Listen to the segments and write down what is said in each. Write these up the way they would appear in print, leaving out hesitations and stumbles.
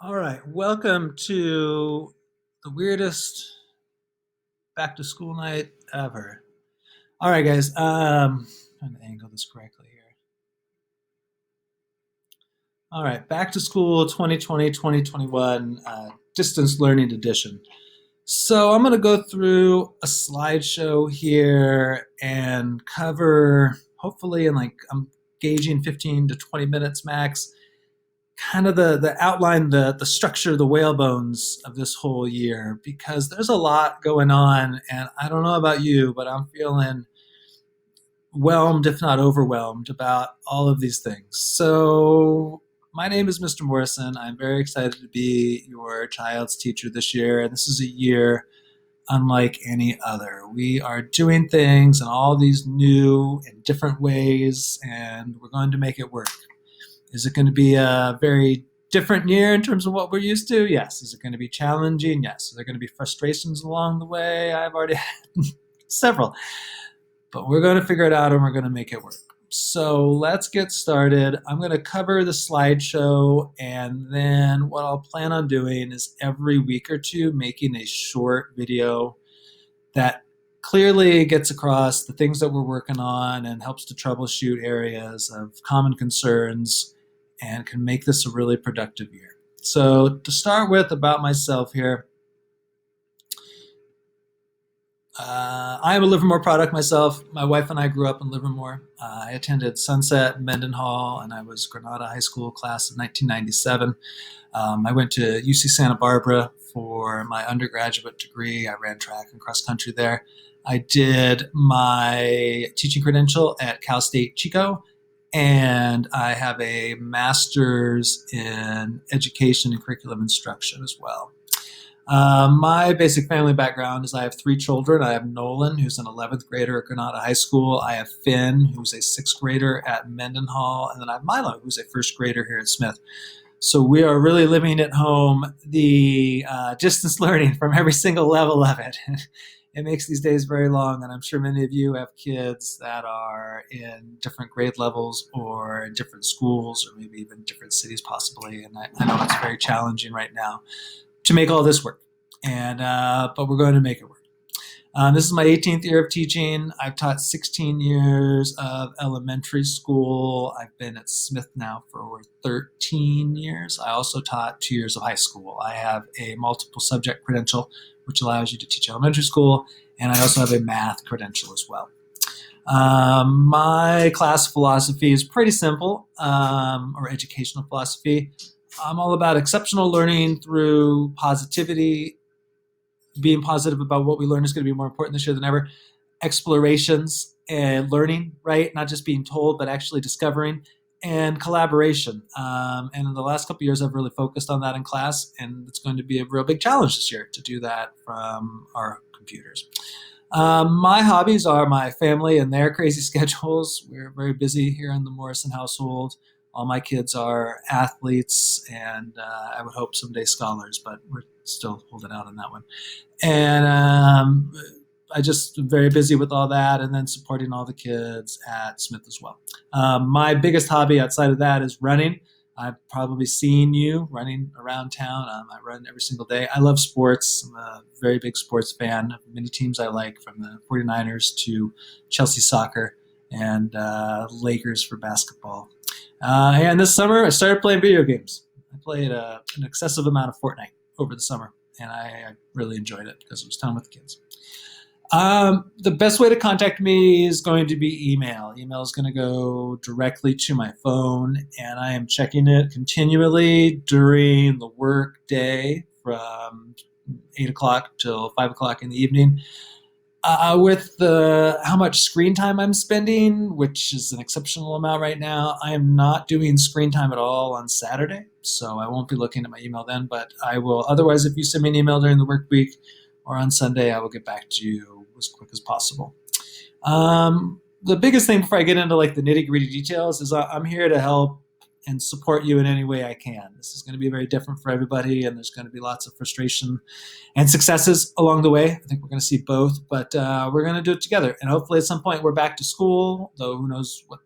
All right, welcome to the weirdest back to school night ever. All right, guys, trying to angle this correctly here. All right, back to school 2020 2021 distance learning edition. So I'm going to go through a slideshow here and cover, hopefully, in like I'm gauging 15 to 20 minutes max, kind of the outline, the structure, the whale bones of this whole year, because there's a lot going on, and I don't know about you, but I'm feeling whelmed, if not overwhelmed, about all of these things. So my name is Mr. Morrison. I'm very excited to be your child's teacher this year, and this is a year unlike any other. We are doing things in all these new and different ways, and we're going to make it work. Is it going to be a very different year in terms of what we're used to? Yes. Is it going to be challenging? Yes. Are there going to be frustrations along the way? I've already had several. But we're going to figure it out and we're going to make it work. So let's get started. I'm going to cover the slideshow, and then what I'll plan on doing is every week or two making a short video that clearly gets across the things that we're working on and helps to troubleshoot areas of common concerns and can make this a really productive year. So to start with, about myself here, I am a Livermore product myself. My wife and I grew up in Livermore. I attended Sunset, Mendenhall, and I was Granada High School class of 1997. I went to UC Santa Barbara for my undergraduate degree. I ran track and cross country there. I did my teaching credential at Cal State Chico, and I have a master's in education and curriculum instruction as well. My basic family background is I have three children. I have Nolan, who's an 11th grader at Granada High School. I have Finn, who's a sixth grader at Mendenhall. And then I have Milo, who's a first grader here at Smith. So we are really living at home the distance learning from every single level of it. It makes these days very long, and I'm sure many of you have kids that are in different grade levels or in different schools or maybe even different cities possibly. And I know it's very challenging right now to make all this work. And but we're going to make it work. This is my 18th year of teaching. I've taught 16 years of elementary school. I've been at Smith now for over 13 years. I also taught 2 years of high school. I have a multiple subject credential, which allows you to teach elementary school, and I also have a math credential as well. My class philosophy is pretty simple, or educational philosophy. I'm all about exceptional learning through positivity. Being positive about what we learn is going to be more important this year than ever. Explorations and learning, right? Not just being told, but actually discovering, and collaboration. And in the last couple of years, I've really focused on that in class, and it's going to be a real big challenge this year to do that from our computers. My hobbies are my family and their crazy schedules. We're very busy here in the Morrison household. All my kids are athletes, and I would hope someday scholars, but we're still holding out on that one. And I just am very busy with all that, and then supporting all the kids at Smith as well. My biggest hobby outside of that is running. I've probably seen you running around town. I run every single day. I love sports. I'm a very big sports fan. Many teams I like, from the 49ers to Chelsea soccer and Lakers for basketball. And this summer, I started playing video games. I played an excessive amount of Fortnite over the summer, and I really enjoyed it because it was time with the kids. The best way to contact me is going to be email. Email is going to go directly to my phone, and I am checking it continually during the work day from 8 o'clock till 5 o'clock in the evening. With how much screen time I'm spending, which is an exceptional amount right now, I am not doing screen time at all on Saturday, so I won't be looking at my email then, but I will. Otherwise, if you send me an email during the work week or on Sunday, I will get back to you as quick as possible. The biggest thing before I get into like the nitty gritty details is I'm here to help and support you in any way I can. This is going to be very different for everybody, and there's going to be lots of frustration and successes along the way. I think we're going to see both, but we're going to do it together. And hopefully at some point we're back to school, though who knows what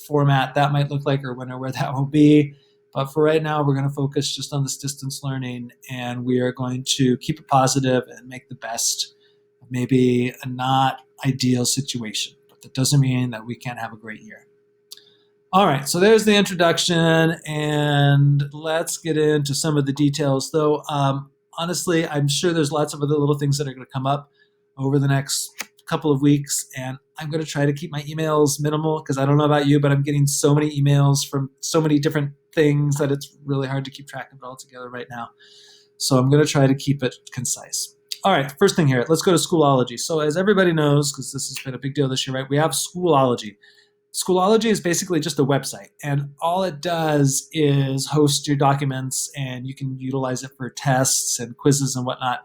format that might look like or when or where that will be. But for right now, we're going to focus just on this distance learning, and we are going to keep it positive and make the best of maybe a not ideal situation. But that doesn't mean that we can't have a great year. All right, so there's the introduction, and let's get into some of the details. Though, honestly, I'm sure there's lots of other little things that are going to come up over the next couple of weeks, and I'm going to try to keep my emails minimal because I don't know about you, but I'm getting so many emails from so many different things that it's really hard to keep track of it all together right now. So I'm going to try to keep it concise. All right, first thing here, let's go to Schoolology. So as everybody knows, because this has been a big deal this year, right, we have Schoolology. Schoolology is basically just a website, and all it does is host your documents, and you can utilize it for tests and quizzes and whatnot.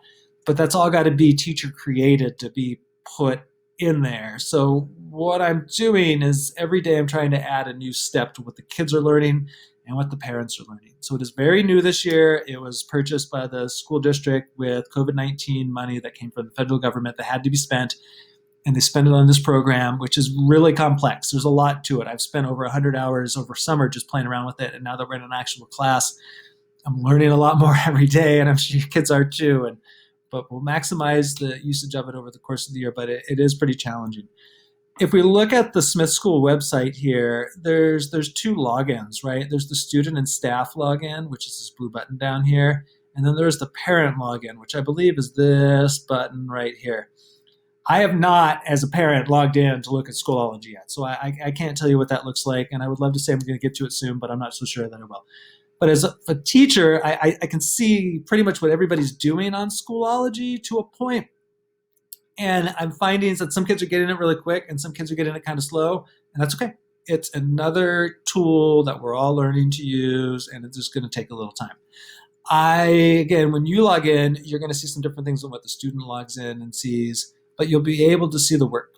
But that's all got to be teacher created to be put in there. So what I'm doing is every day I'm trying to add a new step to what the kids are learning and what the parents are learning. So it is very new this year. It was purchased by the school district with COVID-19 money that came from the federal government that had to be spent. And they spend it on this program, which is really complex. There's a lot to it. I've spent over 100 hours over summer just playing around with it. And now that we're in an actual class, I'm learning a lot more every day, and I'm sure your kids are too. But we'll maximize the usage of it over the course of the year, but it is pretty challenging. If we look at the Smith School website here, there's two logins, right? There's the student and staff login, which is this blue button down here. And then there's the parent login, which I believe is this button right here. I have not, as a parent, logged in to look at Schoolology yet, so I can't tell you what that looks like, and I would love to say I'm going to get to it soon, but I'm not so sure that I will. But as a teacher, I can see pretty much what everybody's doing on Schoolology to a point, and I'm finding that some kids are getting it really quick, and some kids are getting it kind of slow, and that's okay. It's another tool that we're all learning to use, and it's just going to take a little time. Again, when you log in, you're going to see some different things than what the student logs in and sees, but you'll be able to see the work.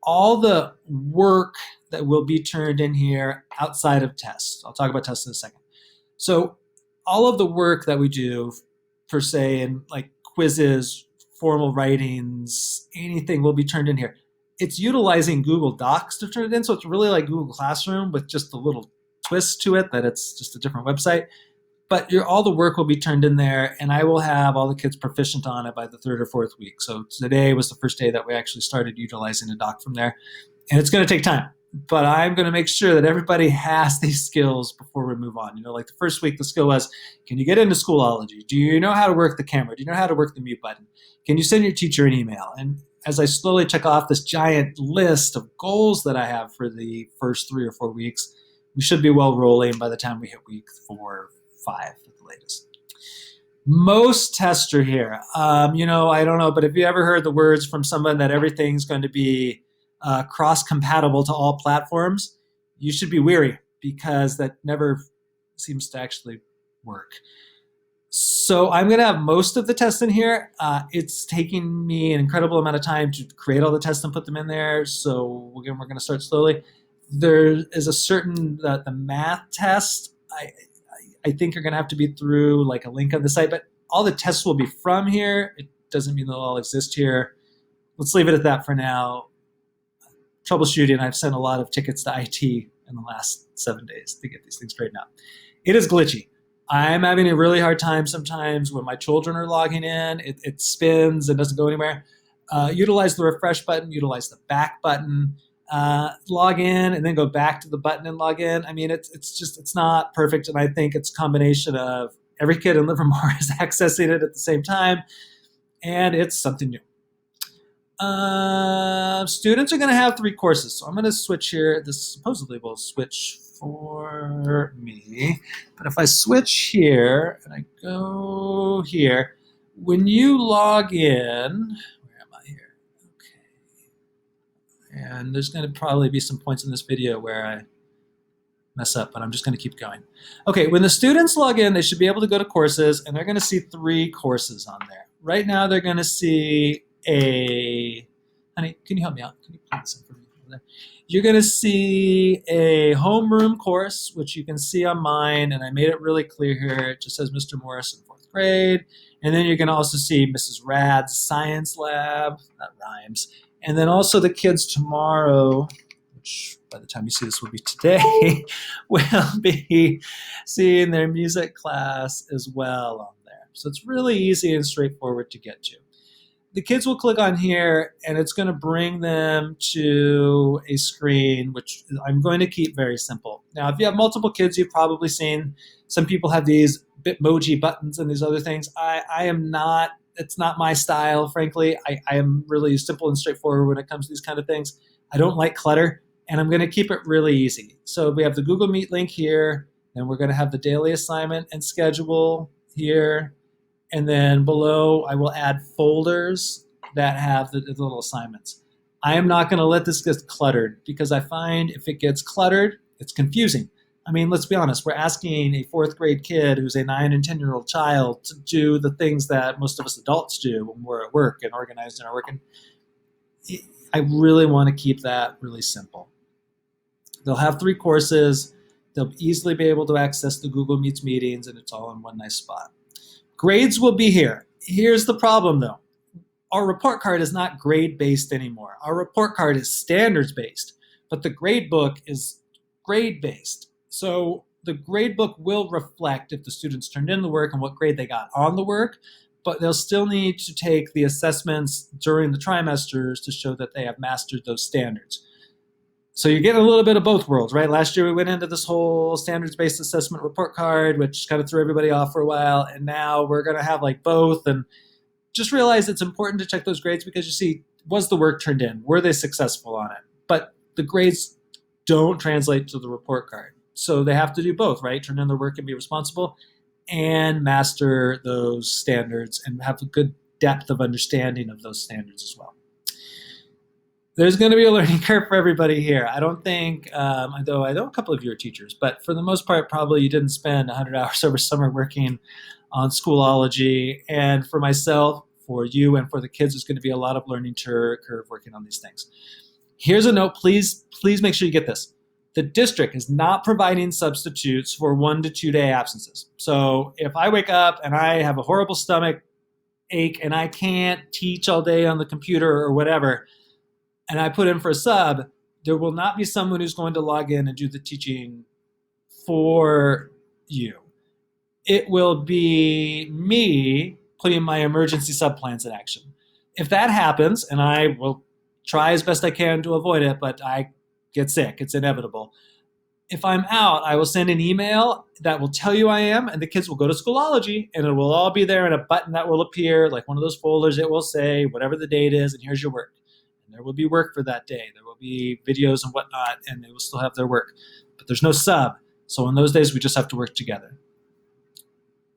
All the work that will be turned in here outside of tests. I'll talk about tests in a second. So all of the work that we do, per se, in like quizzes, formal writings, anything will be turned in here. It's utilizing Google Docs to turn it in, so it's really like Google Classroom with just a little twist to it that it's just a different website. But all the work will be turned in there, and I will have all the kids proficient on it by the third or fourth week. So today was the first day that we actually started utilizing a doc from there. And it's going to take time, but I'm going to make sure that everybody has these skills before we move on. You know, like the first week, the skill was, can you get into Schoolology? Do you know how to work the camera? Do you know how to work the mute button? Can you send your teacher an email? And as I slowly check off this giant list of goals that I have for the first 3 or 4 weeks, we should be well rolling by the time we hit week 4, 5 at the latest. Most tests are here. I don't know, but have you ever heard the words from someone that everything's going to be cross-compatible to all platforms? You should be weary, because that never seems to actually work. So I'm going to have most of the tests in here. It's taking me an incredible amount of time to create all the tests and put them in there. So again, we're going to start slowly. There is a certain, the math test, I think you're going to have to be through like a link on the site, but all the tests will be from here. It doesn't mean they'll all exist here. Let's leave it at that for now. Troubleshooting, I've sent a lot of tickets to IT in the last 7 days to get these things straightened out. It is glitchy. I'm having a really hard time sometimes when my children are logging in. It spins and doesn't go anywhere. Utilize the refresh button, utilize the back button. Log in and then go back to the button and log in. I mean, it's not perfect, and I think it's a combination of every kid in Livermore is accessing it at the same time, and it's something new. Students are going to have 3 courses, so I'm going to switch here. This supposedly will switch for me, but if I switch here and I go here, when you log in, and there's going to probably be some points in this video where I mess up, but I'm just going to keep going. Okay, when the students log in, they should be able to go to courses, and they're going to see 3 courses on there. Right now, they're going to see honey, can you help me out? Can you pull this in for me over there? You're going to see a homeroom course, which you can see on mine, and I made it really clear here. It just says Mr. Morris in 4th grade. And then you're going to also see Mrs. Rad's science lab. That rhymes. And then also the kids tomorrow, which by the time you see this will be today, will be seeing their music class as well on there. So it's really easy and straightforward to get to. The kids will click on here and it's going to bring them to a screen, which I'm going to keep very simple. Now, if you have multiple kids, you've probably seen some people have these Bitmoji buttons and these other things. I am not, it's not my style, frankly. I am really simple and straightforward when it comes to these kind of things. I don't like clutter, and I'm going to keep it really easy. So we have the Google Meet link here, and we're going to have the daily assignment and schedule here. And then below, I will add folders that have the little assignments. I am not going to let this get cluttered because I find if it gets cluttered, it's confusing. I mean, let's be honest. We're asking a fourth grade kid who's a 9 and 10-year-old child to do the things that most of us adults do when we're at work and organized in our work. And I really want to keep that really simple. They'll have 3 courses. They'll easily be able to access the Google Meets meetings, and it's all in one nice spot. Grades will be here. Here's the problem, though. Our report card is not grade-based anymore. Our report card is standards-based, but the grade book is grade-based. So the grade book will reflect if the students turned in the work and what grade they got on the work, but they'll still need to take the assessments during the trimesters to show that they have mastered those standards. So you're getting a little bit of both worlds, right? Last year we went into this whole standards-based assessment report card, which kind of threw everybody off for a while, and now we're going to have like both. And just realize it's important to check those grades because you see, was the work turned in? Were they successful on it? But the grades don't translate to the report card. So they have to do both, right? Turn in their work and be responsible and master those standards and have a good depth of understanding of those standards as well. There's going to be a learning curve for everybody here. I don't think, though I know a couple of you are teachers, but for the most part, probably you didn't spend 100 hours over summer working on Schoolology. And for myself, for you, and for the kids, there's going to be a lot of learning curve working on these things. Here's a note. Please make sure you get this. The district is not providing substitutes for 1 to 2 day absences. So if I wake up and I have a horrible stomach ache and I can't teach all day on the computer or whatever, and I put in for a sub, there will not be someone who's going to log in and do the teaching for you. It will be me putting my emergency sub plans in action. If that happens, and I will try as best I can to avoid it, but I get sick, it's inevitable. If I'm out, I will send an email that will tell you I am, and the kids will go to Schoolology, and it will all be there in a button that will appear, like one of those folders. It will say whatever the date is, and here's your work. There will be work for that day. There will be videos and whatnot, and they will still have their work. But there's no sub. So in those days, we just have to work together.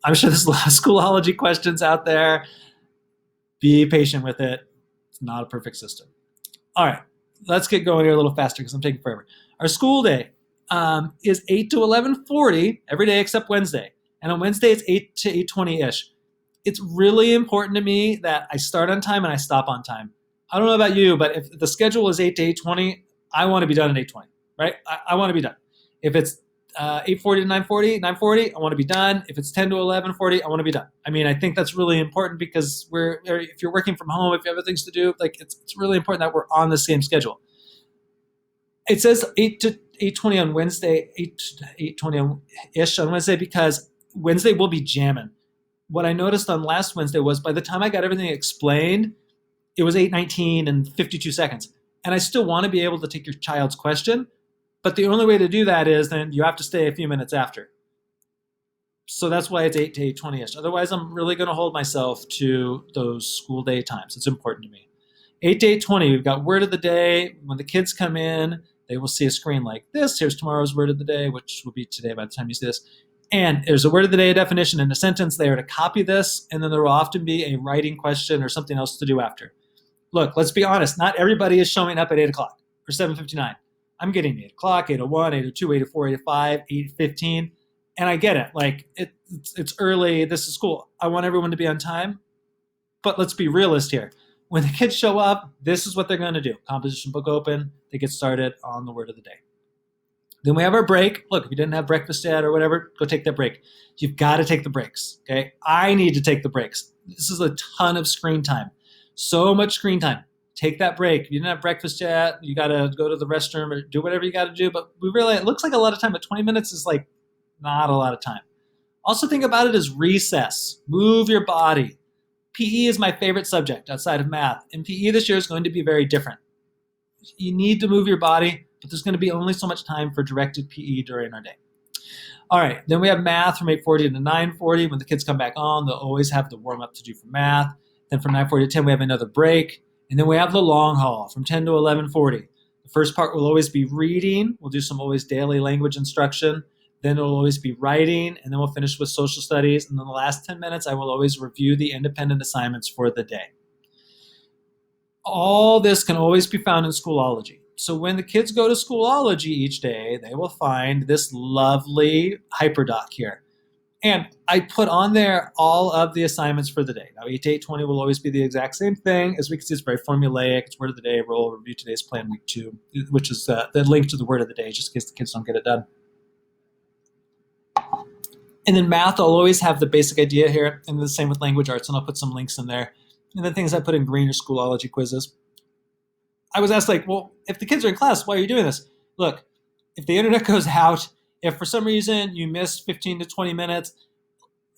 I'm sure there's a lot of Schoolology questions out there. Be patient with it. It's not a perfect system. All right, let's get going here a little faster because I'm taking forever. Our school day is 8 to 11:40 every day except Wednesday. And on Wednesday, it's 8 to 8:20-ish. It's really important to me that I start on time and I stop on time. I don't know about you, but if the schedule is 8 to 8:20, I want to be done at 8:20, right? I want to be done. If it's 8:40 to 9:40, I want to be done. If it's 10 to 11:40, I want to be done. I mean, I think that's really important because if you're working from home, if you have other things to do, like it's really important that we're on the same schedule. It says 8 to 8:20 on Wednesday, 8 to 8:20-ish on Wednesday because Wednesday will be jamming. What I noticed on last Wednesday was by the time I got everything explained, it was 8:19 and 52 seconds. And I still want to be able to take your child's question, but the only way to do that is then you have to stay a few minutes after. So that's why it's 8 to 8:20-ish. Otherwise, I'm really going to hold myself to those school day times. It's important to me. 8 to 8:20, we've got word of the day. When the kids come in, they will see a screen like this. Here's tomorrow's word of the day, which will be today by the time you see this. And there's a word of the day definition in a sentence. They are to copy this, and then there will often be a writing question or something else to do after. Look, let's be honest. Not everybody is showing up at 8 o'clock or 7:59. I'm getting 8 o'clock, 8:01, 8:02, 8:04, 8:05, 8:15. And I get it. Like, it's early. This is school. I want everyone to be on time. But let's be realist here. When the kids show up, this is what they're going to do. Composition book open. They get started on the word of the day. Then we have our break. Look, if you didn't have breakfast yet or whatever, go take that break. You've got to take the breaks, okay? I need to take the breaks. This is a ton of screen time. So much screen time. take that break. If you didn't have breakfast yet, you got to go to the restroom or do whatever you got to do. But it looks like a lot of time, but 20 minutes is like not a lot of time. Also think about it as recess. Move your body. PE is my favorite subject outside of math. And PE this year is going to be very different. You need to move your body, but there's going to be only so much time for directed PE during our day. All right, then we have math from 8:40 to 9:40. When the kids come back on, they'll always have the warm-up to do for math. Then from 9:40 to 10, we have another break. And then we have the long haul from 10 to 11:40. The first part will always be reading. We'll do some always daily language instruction. Then it'll always be writing, and then we'll finish with social studies. And then the last 10 minutes, I will always review the independent assignments for the day. All this can always be found in Schoolology. So when the kids go to Schoolology each day, they will find this lovely hyperdoc here. And I put on there all of the assignments for the day. Now, 8 to 8:20 will always be the exact same thing. As we can see, it's very formulaic. It's word of the day, roll, review today's plan, week 2, which is the link to the word of the day, just in case the kids don't get it done. And then math, I'll always have the basic idea here, and the same with language arts, and I'll put some links in there. And then things I put in green are Schoolology quizzes. I was asked, like, well, if the kids are in class, why are you doing this? Look, if the internet goes out, if for some reason you miss 15 to 20 minutes,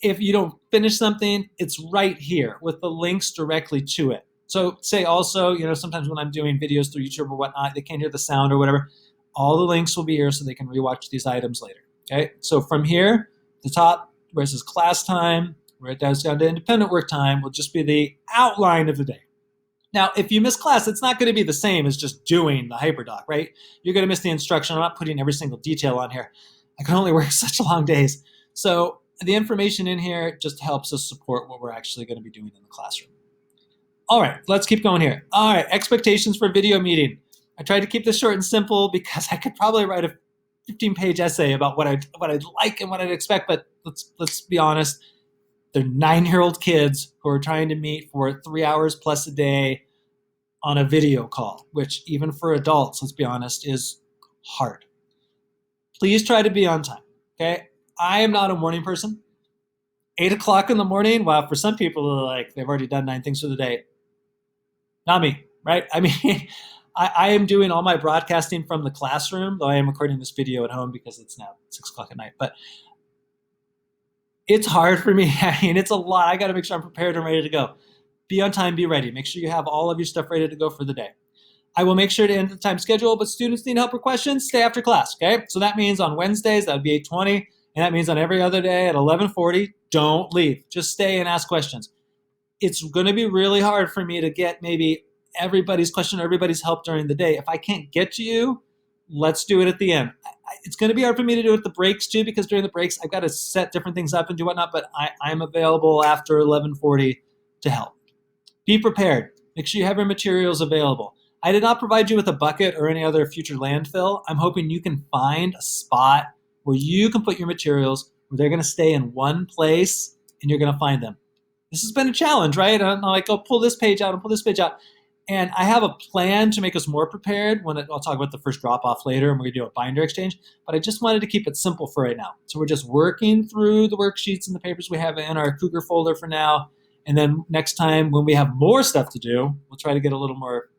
if you don't finish something, it's right here with the links directly to it. So say also, sometimes when I'm doing videos through YouTube or whatnot, they can't hear the sound or whatever. All the links will be here so they can rewatch these items later. Okay, so from here, the top where it says class time, where it goes down to independent work time, will just be the outline of the day. Now, if you miss class, it's not going to be the same as just doing the hyperdoc, right? You're going to miss the instruction. I'm not putting every single detail on here. I can only work such long days. So the information in here just helps us support what we're actually going to be doing in the classroom. All right, let's keep going here. All right, expectations for video meeting. I tried to keep this short and simple because I could probably write a 15-page essay about what I'd like and what I'd expect, but let's be honest. They're 9-year-old kids who are trying to meet for 3 hours plus a day on a video call, which even for adults, let's be honest, is hard. Please try to be on time, okay? I am not a morning person. 8 o'clock in the morning, wow, for some people, like they've already done 9 things for the day. Not me, right? I mean, I am doing all my broadcasting from the classroom, though I am recording this video at home because it's now 6 o'clock at night. But it's hard for me. I mean, it's a lot. I got to make sure I'm prepared and ready to go. Be on time, be ready. Make sure you have all of your stuff ready to go for the day. I will make sure to end the time schedule, but students need help or questions, stay after class, okay? So that means on Wednesdays, that would be 8:20, and that means on every other day at 11:40, don't leave. Just stay and ask questions. It's going to be really hard for me to get maybe everybody's question or everybody's help during the day. If I can't get to you, let's do it at the end. It's going to be hard for me to do it at the breaks too, because during the breaks, I've got to set different things up and do whatnot, but I'm available after 11:40 to help. Be prepared. Make sure you have your materials available. I did not provide you with a bucket or any other future landfill. I'm hoping you can find a spot where you can put your materials, where they're going to stay in one place and you're going to find them. This has been a challenge, right? I'm like, oh, pull this page out and pull this page out. And I have a plan to make us more prepared. I'll talk about the first drop-off later, and we're going to do a binder exchange. But I just wanted to keep it simple for right now. So we're just working through the worksheets and the papers we have in our Cougar folder for now. And then next time when we have more stuff to do, we'll try to get a little more,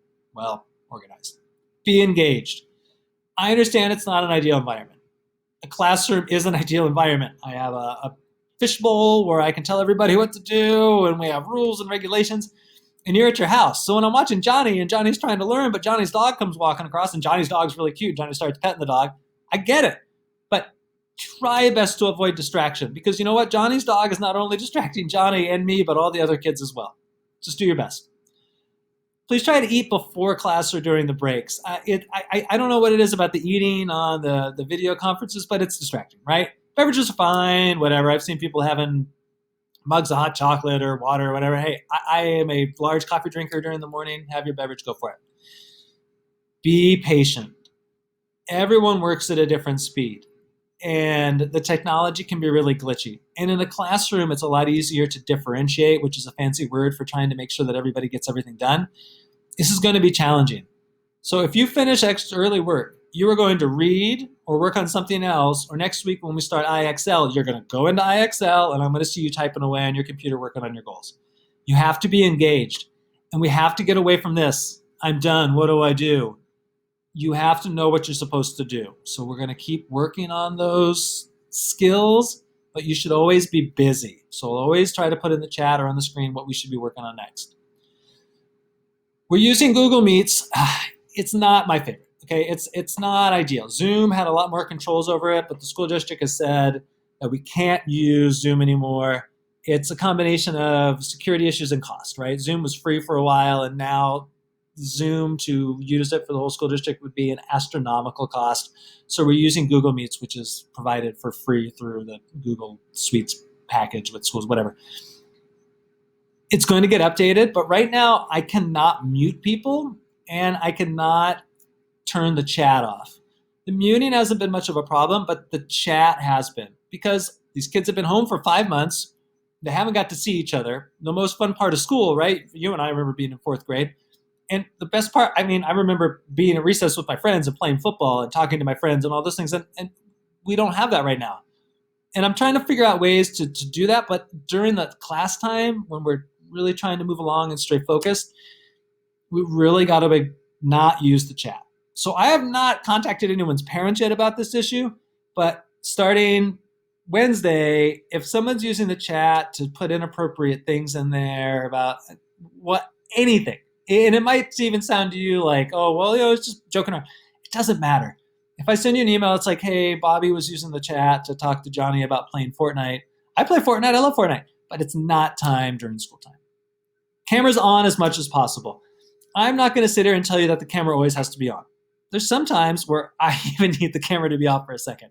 organized. Be engaged. I understand it's not an ideal environment. A classroom is an ideal environment. I have a fishbowl where I can tell everybody what to do, and we have rules and regulations. And you're at your house. So when I'm watching Johnny and Johnny's trying to learn, but Johnny's dog comes walking across and Johnny's dog's really cute, Johnny starts petting the dog, I get it. But try best to avoid distraction, because you know what? Johnny's dog is not only distracting Johnny and me, but all the other kids as well. Just do your best. Please try to eat before class or during the breaks. I don't know what it is about the eating on the video conferences, but it's distracting, right? Beverages are fine, whatever. I've seen people having mugs of hot chocolate or water or whatever. Hey, I am a large coffee drinker during the morning. Have your beverage, go for it. Be patient. Everyone works at a different speed, and the technology can be really glitchy. And in a classroom, it's a lot easier to differentiate, which is a fancy word for trying to make sure that everybody gets everything done. This is going to be challenging. So if you finish extra early work, you are going to read or work on something else, or next week when we start IXL, you're going to go into IXL and I'm going to see you typing away on your computer working on your goals. You have to be engaged, and we have to get away from this. I'm done. What do I do? You have to know what you're supposed to do. So we're going to keep working on those skills, but you should always be busy. So I'll always try to put in the chat or on the screen what we should be working on next. We're using Google Meets. It's not my favorite. Okay, it's not ideal. Zoom had a lot more controls over it, but the school district has said that we can't use Zoom anymore. It's a combination of security issues and cost, right? Zoom was free for a while, and now Zoom to use it for the whole school district would be an astronomical cost. So we're using Google Meets, which is provided for free through the Google Suites package with schools, whatever. It's going to get updated, but right now I cannot mute people and I cannot turn the chat off. The muting hasn't been much of a problem, but the chat has been, because these kids have been home for 5 months. They haven't got to see each other. The most fun part of school, right? You and I remember being in 4th grade. And the best part, I remember being at recess with my friends and playing football and talking to my friends and all those things. And we don't have that right now. And I'm trying to figure out ways to do that. But during the class time, when we're really trying to move along and stay focused, we really got to not use the chat. So I have not contacted anyone's parents yet about this issue, but starting Wednesday, if someone's using the chat to put inappropriate things in there about anything, and it might even sound to you like, oh, well, it's just joking around. It doesn't matter. If I send you an email, it's like, hey, Bobby was using the chat to talk to Johnny about playing Fortnite. I play Fortnite. I love Fortnite, but it's not time during school time. Camera's on as much as possible. I'm not going to sit here and tell you that the camera always has to be on. There's some times where I even need the camera to be off for a second.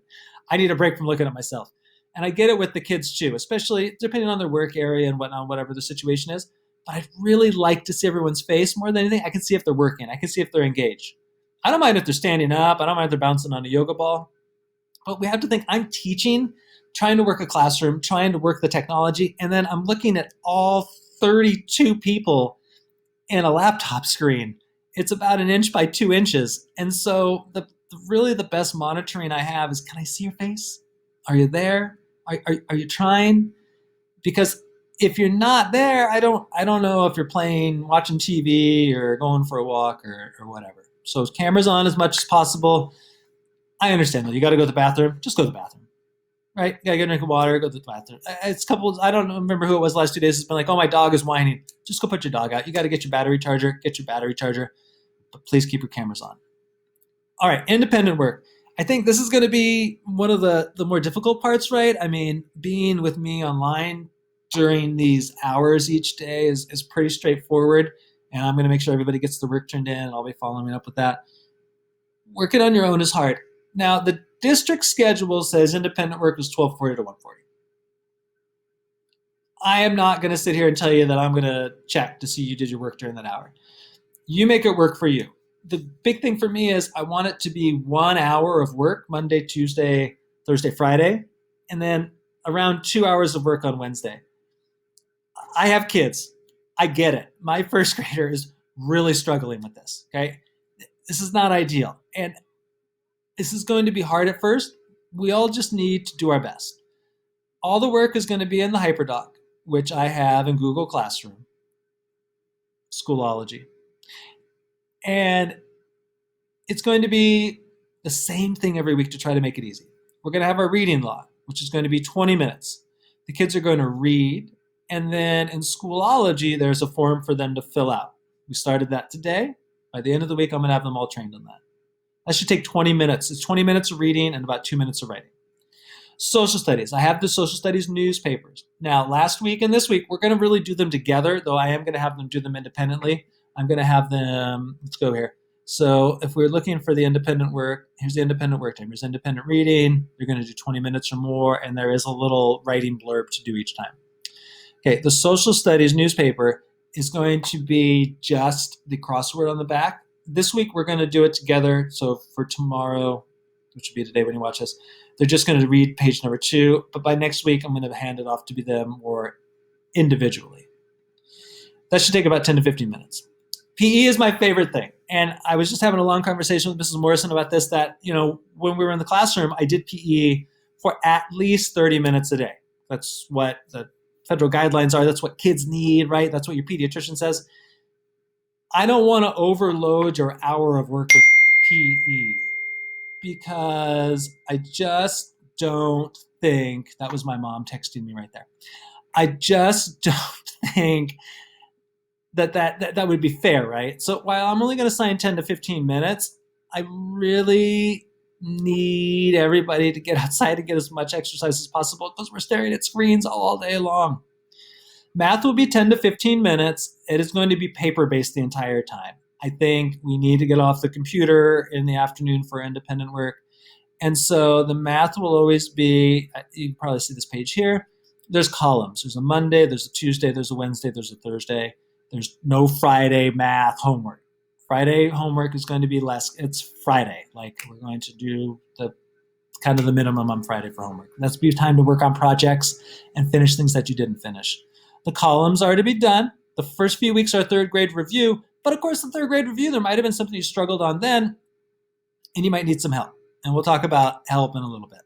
I need a break from looking at myself. And I get it with the kids too, especially depending on their work area and whatnot, whatever the situation is. But I'd really like to see everyone's face more than anything. I can see if they're working. I can see if they're engaged. I don't mind if they're standing up. I don't mind if they're bouncing on a yoga ball. But we have to think, I'm teaching, trying to work a classroom, trying to work the technology, and then I'm looking at all 32 people in a laptop screen. It's about 1 inch by 2 inches. And so really the best monitoring I have is, can I see your face? Are you there? Are you trying? Because if you're not there, I don't know if you're watching TV or going for a walk or whatever. So cameras on as much as possible. I understand though. You got to go to the bathroom. Just go to the bathroom. Right? You got to get a drink of water, go to the bathroom. I don't remember who it was last 2 days. It's been like, oh, my dog is whining. Just go put your dog out. You got to get your battery charger. But please keep your cameras on. All right, independent work. I think this is going to be one of the more difficult parts, right? I mean, being with me online during these hours each day is pretty straightforward. And I'm going to make sure everybody gets the work turned in, and I'll be following up with that. Working on your own is hard. Now, the district schedule says independent work is 12:40 to 1:40. I am not going to sit here and tell you that I'm going to check to see you did your work during that hour. You make it work for you. The big thing for me is I want it to be 1 hour of work, Monday, Tuesday, Thursday, Friday, and then around 2 hours of work on Wednesday. I have kids. I get it. My first grader is really struggling with this, okay? This is not ideal. And this is going to be hard at first. We all just need to do our best. All the work is going to be in the HyperDoc, which I have in Google Classroom, Schoolology. And it's going to be the same thing every week to try to make it easy. We're going to have our reading log, which is going to be 20 minutes. The kids are going to read, and then in Schoolology, there's a form for them to fill out. We started that today. By the end of the week, I'm going to have them all trained on that. That should take 20 minutes. It's 20 minutes of reading and about 2 minutes of writing. Social studies. I have the social studies newspapers. Now, last week and this week, we're going to really do them together, though I am going to have them do them independently. I'm going to have them, let's go here. So if we're looking for the independent work, here's the independent work time. Here's independent reading. You're going to do 20 minutes or more, and there is a little writing blurb to do each time. Okay, the social studies newspaper is going to be just the crossword on the back. This week, we're going to do it together. So for tomorrow, which will be today when you watch this, they're just going to read page number 2. But by next week, I'm going to hand it off to be them more individually. That should take about 10 to 15 minutes. PE is my favorite thing. And I was just having a long conversation with Mrs. Morrison about this, that, when we were in the classroom, I did PE for at least 30 minutes a day. That's what the federal guidelines are. That's what kids need, right? That's what your pediatrician says. I don't want to overload your hour of work with PE because I just don't think that was my mom texting me right there. I just don't think that would be fair, right? So while I'm only going to assign 10 to 15 minutes, I really need everybody to get outside and get as much exercise as possible because we're staring at screens all day long. Math will be 10 to 15 minutes. It is going to be paper based the entire time. I think we need to get off the computer in the afternoon for independent work. And so the math will always be, you can probably see this page here. There's columns. There's a Monday, there's a Tuesday, there's a Wednesday, there's a Thursday. There's no Friday math homework. Friday homework is going to be less. It's Friday. Like we're going to do the kind of the minimum on Friday for homework. That's be time to work on projects and finish things that you didn't finish. The columns are to be done. The first few weeks are third grade review. But of course, the third grade review, there might have been something you struggled on then, and you might need some help. And we'll talk about help in a little bit.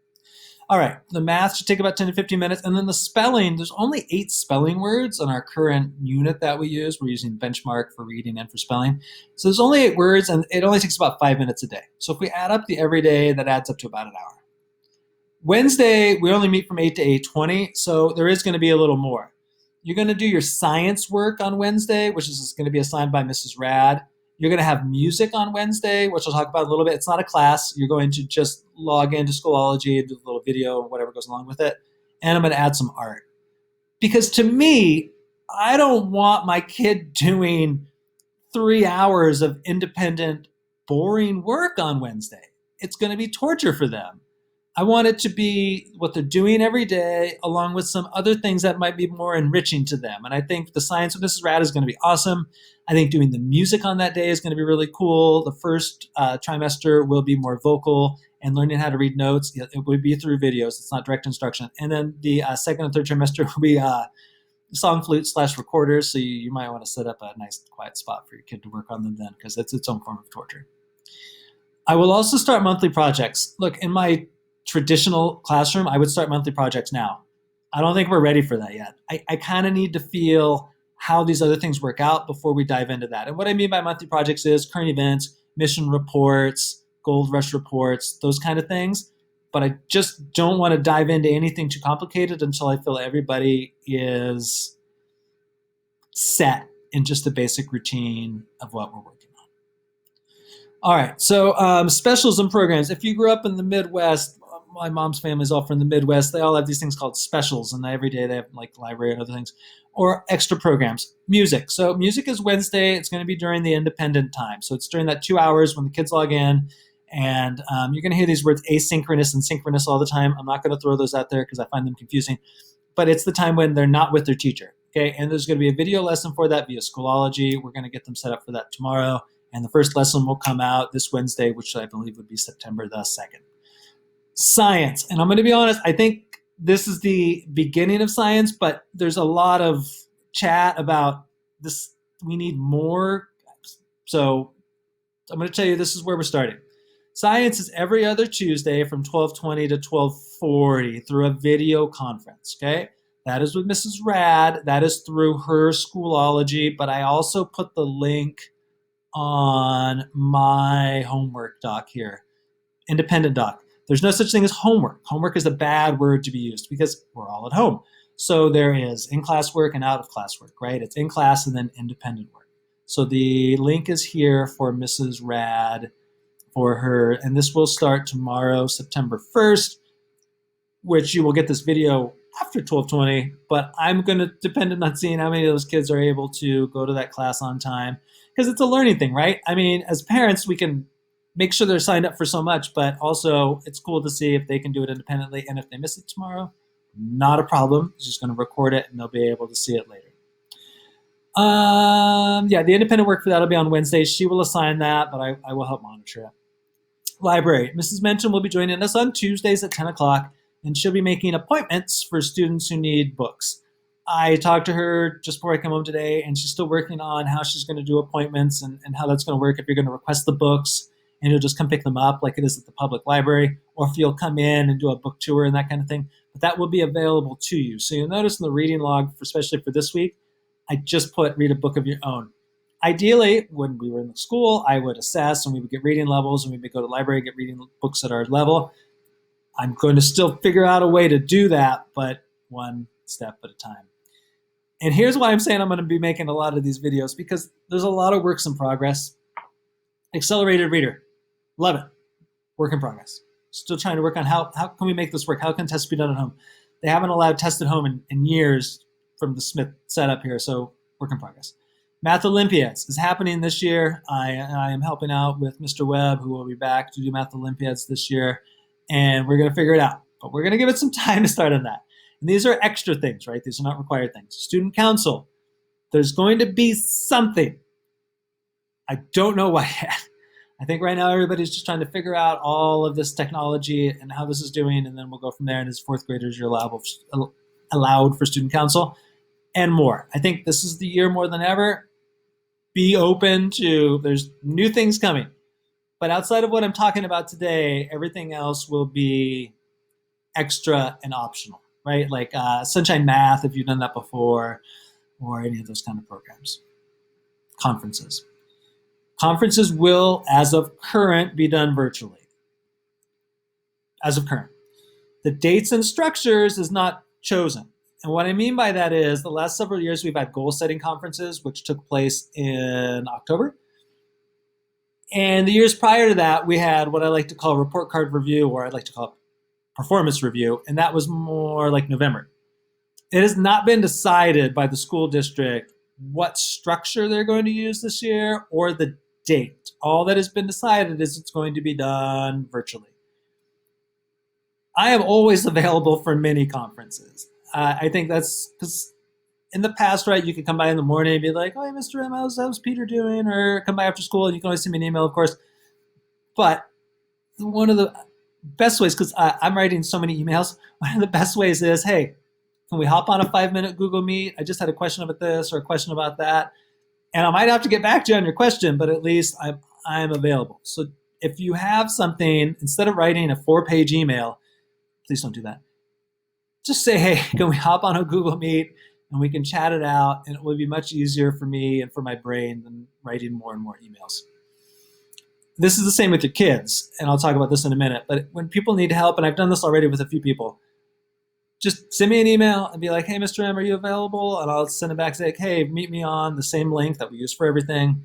All right, the math should take about 10 to 15 minutes. And then the spelling, there's only 8 spelling words on our current unit that we use. We're using Benchmark for reading and for spelling. So there's only 8 words, and it only takes about 5 minutes a day. So if we add up the everyday, that adds up to about an hour. Wednesday, we only meet from 8 to 8:20, so there is going to be a little more. You're going to do your science work on Wednesday, which is going to be assigned by Mrs. Rad. You're going to have music on Wednesday, which I'll talk about a little bit. It's not a class. You're going to just log into Schoology, do a little video, whatever goes along with it. And I'm going to add some art. Because to me, I don't want my kid doing 3 hours of independent, boring work on Wednesday. It's going to be torture for them. I want it to be what they're doing every day, along with some other things that might be more enriching to them. And I think the science with Mrs. Rad is going to be awesome. I think doing the music on that day is going to be really cool. The first trimester will be more vocal and learning how to read notes. It would be through videos. It's not direct instruction. And then the second and third trimester will be song flute / recorders. So you might want to set up a nice quiet spot for your kid to work on them then, because it's its own form of torture. I will also start monthly projects. Look, in my traditional classroom, I would start monthly projects now. I don't think we're ready for that yet. I kind of need to feel how these other things work out before we dive into that. And what I mean by monthly projects is current events, mission reports, gold rush reports, those kind of things. But I just don't want to dive into anything too complicated until I feel everybody is set in just the basic routine of what we're working on. All right, so specials and programs. If you grew up in the Midwest, my mom's family is all from the Midwest. They all have these things called specials, and every day they have like library and other things, or extra programs. Music. So music is Wednesday. It's going to be during the independent time. So it's during that 2 hours when the kids log in, and you're going to hear these words asynchronous and synchronous all the time. I'm not going to throw those out there because I find them confusing, but it's the time when they're not with their teacher. Okay, and there's going to be a video lesson for that via Schoology. We're going to get them set up for that tomorrow, and the first lesson will come out this Wednesday, which I believe would be September the 2nd. Science. And I'm going to be honest, I think this is the beginning of science, but there's a lot of chat about this. We need more. So I'm going to tell you, this is where we're starting. Science is every other Tuesday from 12:20 to 12:40 through a video conference. Okay. That is with Mrs. Rad. That is through her Schoology, but I also put the link on my homework doc here, independent doc. There's no such thing as homework. Homework is a bad word to be used because we're all at home. So there is in-class work and out-of-class work, right? It's in class and then independent work. So the link is here for Mrs. Rad for her, and this will start tomorrow, September 1st, which you will get this video after 12:20, but I'm going to depend on seeing how many of those kids are able to go to that class on time, because it's a learning thing, right? I mean, as parents, we can make sure they're signed up for so much, but also it's cool to see if they can do it independently. And if they miss it tomorrow, not a problem. It's just going to record it and they'll be able to see it later. The independent work for that will be on Wednesday. She will assign that, but I will help monitor it. Library. Mrs. Mention will be joining us on Tuesdays at 10 o'clock, and she'll be making appointments for students who need books. I talked to her just before I come home today, and she's still working on how she's going to do appointments and how that's going to work if you're going to request the books and you'll just come pick them up like it is at the public library, or if you'll come in and do a book tour and that kind of thing. But that will be available to you. So you'll notice in the reading log, especially for this week, I just put read a book of your own. Ideally, when we were in the school, I would assess and we would get reading levels and we would go to the library and get reading books at our level. I'm going to still figure out a way to do that, but one step at a time. And here's why I'm saying I'm going to be making a lot of these videos, because there's a lot of works in progress. Accelerated Reader, love it. Work in progress. Still trying to work on how can we make this work? How can tests be done at home? They haven't allowed tests at home in years from the Smith setup here, so work in progress. Math Olympiads is happening this year. I am helping out with Mr. Webb, who will be back to do Math Olympiads this year, and we're going to figure it out. But we're going to give it some time to start on that. And these are extra things, right? These are not required things. Student council, there's going to be something. I don't know what yet. I think right now everybody's just trying to figure out all of this technology and how this is doing, and then we'll go from there. And as fourth graders, you're allowed for student council and more. I think this is the year more than ever. Be open to, there's new things coming. But outside of what I'm talking about today, everything else will be extra and optional, right? Like Sunshine Math, if you've done that before, or any of those kind of programs. Conferences. Conferences will, as of current, be done virtually. As of current. The dates and structures is not chosen. And what I mean by that is the last several years we've had goal-setting conferences, which took place in October. And the years prior to that, we had what I like to call report card review, or I'd like to call it performance review, and that was more like November. It has not been decided by the school district what structure they're going to use this year or the date. All that has been decided is it's going to be done virtually. I am always available for mini conferences. I think that's because in the past, right, you could come by in the morning and be like, oh, hey, Mr. M, how's Peter doing? Or come by after school, and you can always send me an email, of course. But one of the best ways, because I'm writing so many emails, one of the best ways is, hey, can we hop on a 5-minute Google Meet? I just had a question about this or a question about that. And I might have to get back to you on your question, but at least I'm available. So if you have something, instead of writing a 4-page email, please don't do that. Just say, hey, can we hop on a Google Meet and we can chat it out, and it will be much easier for me and for my brain than writing more and more emails. This is the same with your kids, and I'll talk about this in a minute, but when people need help, and I've done this already with a few people, just send me an email and be like, hey, Mr. M, are you available? And I'll send it back and say, hey, meet me on the same link that we use for everything,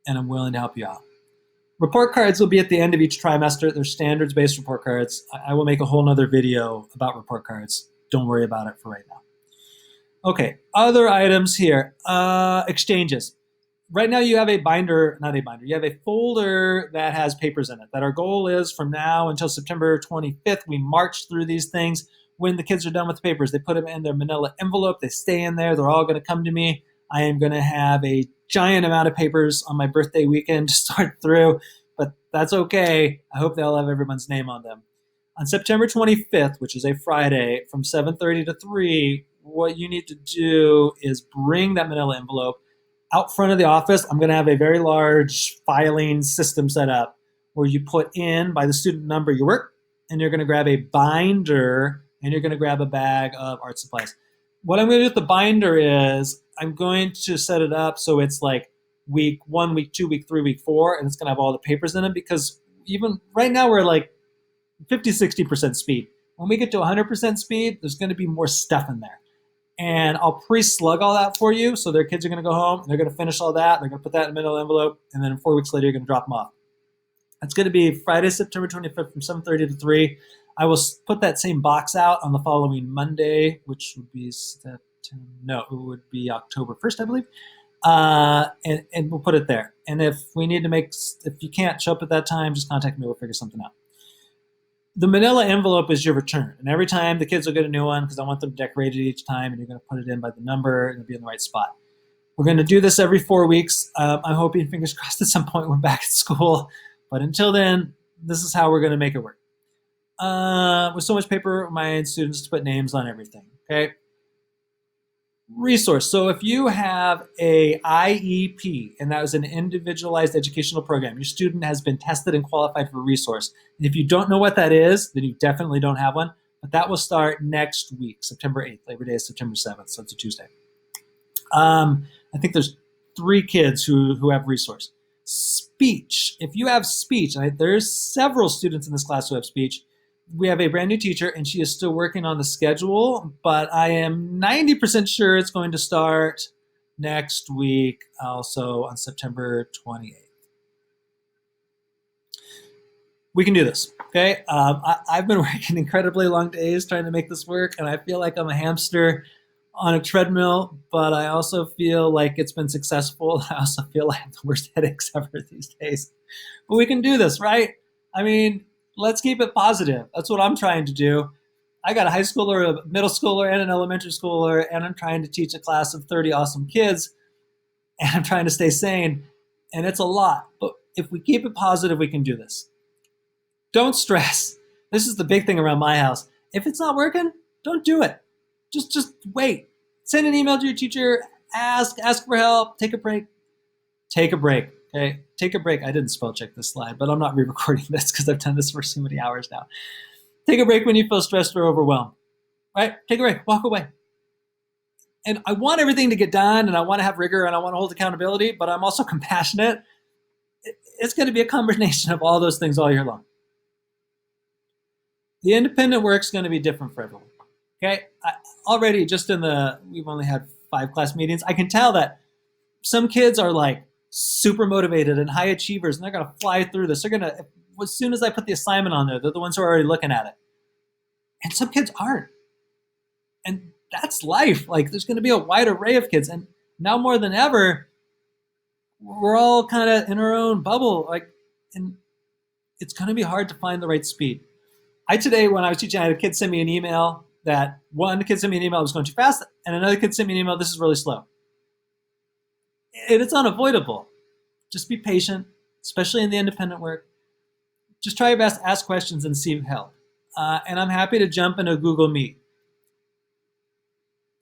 and I'm willing to help you out. Report cards will be at the end of each trimester. They're standards-based report cards. I will make a whole nother video about report cards. Don't worry about it for right now. Okay, other items here. Exchanges. Right now you have a binder, not a binder, you have a folder that has papers in it. That our goal is from now until September 25th, we march through these things. When the kids are done with the papers, they put them in their manila envelope. They stay in there. They're all going to come to me. I am going to have a giant amount of papers on my birthday weekend to sort through, but that's okay. I hope they'll have everyone's name on them. On September 25th, which is a Friday, from 7:30 to 3, what you need to do is bring that manila envelope out front of the office. I'm going to have a very large filing system set up where you put in by the student number your work, and you're going to grab a binder, and you're going to grab a bag of art supplies. What I'm going to do with the binder is I'm going to set it up so it's like week 1, week 2, week 3, week 4, and it's going to have all the papers in it, because even right now we're like 50, 60% speed. When we get to 100% speed, there's going to be more stuff in there. And I'll pre-slug all that for you, so their kids are going to go home, and they're going to finish all that, they're going to put that in a middle envelope, and then 4 weeks later, you're going to drop them off. It's going to be Friday, September 25th from 7:30 to 3. I will put that same box out on the following Monday, which would be it would be October 1st, I believe. And we'll put it there. And if you can't show up at that time, just contact me. We'll figure something out. The manila envelope is your return. And every time the kids will get a new one, because I want them decorated each time, and you're going to put it in by the number, and it'll be in the right spot. We're going to do this every 4 weeks. I'm hoping, fingers crossed, at some point we're back at school. But until then, this is how we're going to make it work. With so much paper, my students to put names on everything, okay? Resource. So if you have a IEP, and that was an individualized educational program, your student has been tested and qualified for resource. And if you don't know what that is, then you definitely don't have one. But that will start next week, September 8th. Labor Day is September 7th, so it's a Tuesday. I think there's 3 kids who have resource. Speech. If you have speech, there's several students in this class who have speech. We have a brand new teacher, and she is still working on the schedule, but I am 90% sure it's going to start next week, also on September 28th. We can do this, okay? I've been working incredibly long days trying to make this work, and I feel like I'm a hamster on a treadmill, but I also feel like it's been successful. I also feel like I have the worst headaches ever these days. But we can do this, right? I mean, let's keep it positive. That's what I'm trying to do. I got a high schooler, a middle schooler, and an elementary schooler, and I'm trying to teach a class of 30 awesome kids, and I'm trying to stay sane, and it's a lot. But if we keep it positive, we can do this. Don't stress. This is the big thing around my house. If it's not working, don't do it. Just wait. Send an email to your teacher, ask for help, take a break. Take a break, okay? Take a break. I didn't spell check this slide, but I'm not re-recording this because I've done this for so many hours now. Take a break when you feel stressed or overwhelmed, right? Take a break, walk away. And I want everything to get done, and I want to have rigor, and I want to hold accountability, but I'm also compassionate. It's going to be a combination of all those things all year long. The independent work's going to be different for everyone. Okay, already just we've only had 5 class meetings. I can tell that some kids are like super motivated and high achievers, and they're going to fly through this. They're going to, as soon as I put the assignment on there, they're the ones who are already looking at it. And some kids aren't. And that's life. Like, there's going to be a wide array of kids. And now more than ever, we're all kind of in our own bubble. And it's going to be hard to find the right speed. Today, when I was teaching, I had a kid send me an email that one kid sent me an email that was going too fast, and another kid sent me an email, this is really slow. And it's unavoidable. Just be patient, especially in the independent work. Just try your best to ask questions and seek help. And I'm happy to jump into Google Meet.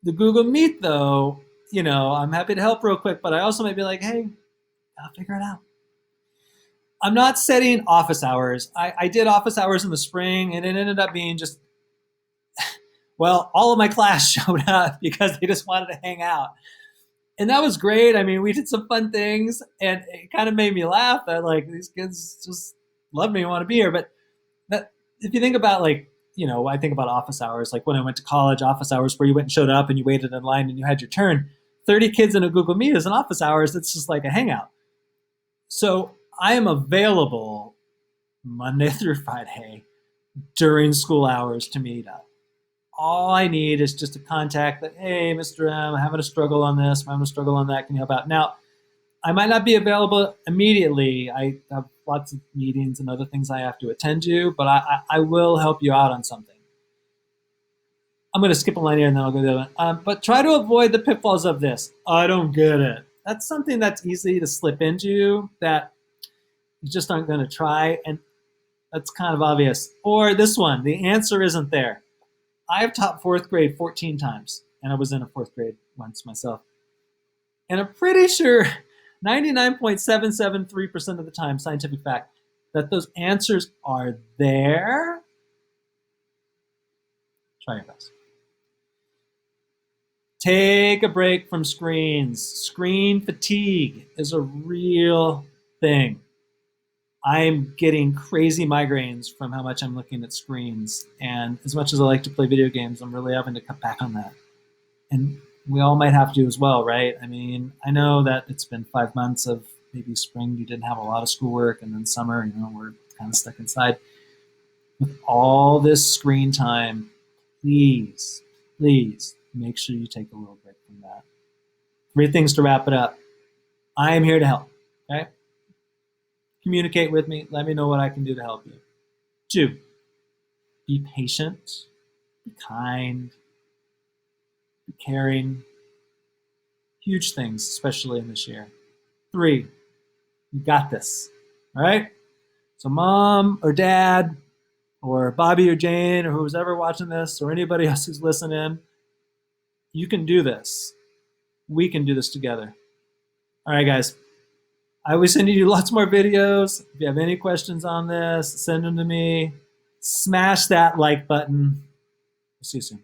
The Google Meet, though, I'm happy to help real quick, but I also might be like, hey, I'll figure it out. I'm not setting office hours. I did office hours in the spring, and it ended up being just, well, all of my class showed up because they just wanted to hang out. And that was great. I mean, we did some fun things, and it kind of made me laugh that, like, these kids just love me and want to be here. But that, if you think about, like, I think about office hours, like when I went to college, office hours where you went and showed up and you waited in line and you had your turn. 30 kids in a Google Meet is an office hours. It's just like a hangout. So I am available Monday through Friday during school hours to meet up. All I need is just a contact that, hey, Mr. M, I'm having a struggle on this, I'm having a struggle on that, can you help out? Now, I might not be available immediately. I have lots of meetings and other things I have to attend to, but I will help you out on something. I'm going to skip a line here and then I'll go to the other one. But try to avoid the pitfalls of this. I don't get it. That's something that's easy to slip into that you just aren't going to try, and that's kind of obvious. Or this one, the answer isn't there. I've taught 4th grade 14 times, and I was in a 4th grade once myself. And I'm pretty sure 99.773% of the time, scientific fact, that those answers are there. Try your best. Take a break from screens. Screen fatigue is a real thing. I'm getting crazy migraines from how much I'm looking at screens. And as much as I like to play video games, I'm really having to cut back on that. And we all might have to as well, right? I mean, I know that it's been 5 months of maybe spring, you didn't have a lot of schoolwork, and then summer, we're kind of stuck inside. With all this screen time, please make sure you take a little break from that. 3 things to wrap it up. I am here to help, okay? Communicate with me. Let me know what I can do to help you. 2, be patient, be kind, be caring. Huge things, especially in this year. 3, you got this, all right? So mom or dad or Bobby or Jane or who's ever watching this or anybody else who's listening, you can do this. We can do this together. All right, guys. I will send you lots more videos. If you have any questions on this, send them to me. Smash that like button. We'll see you soon.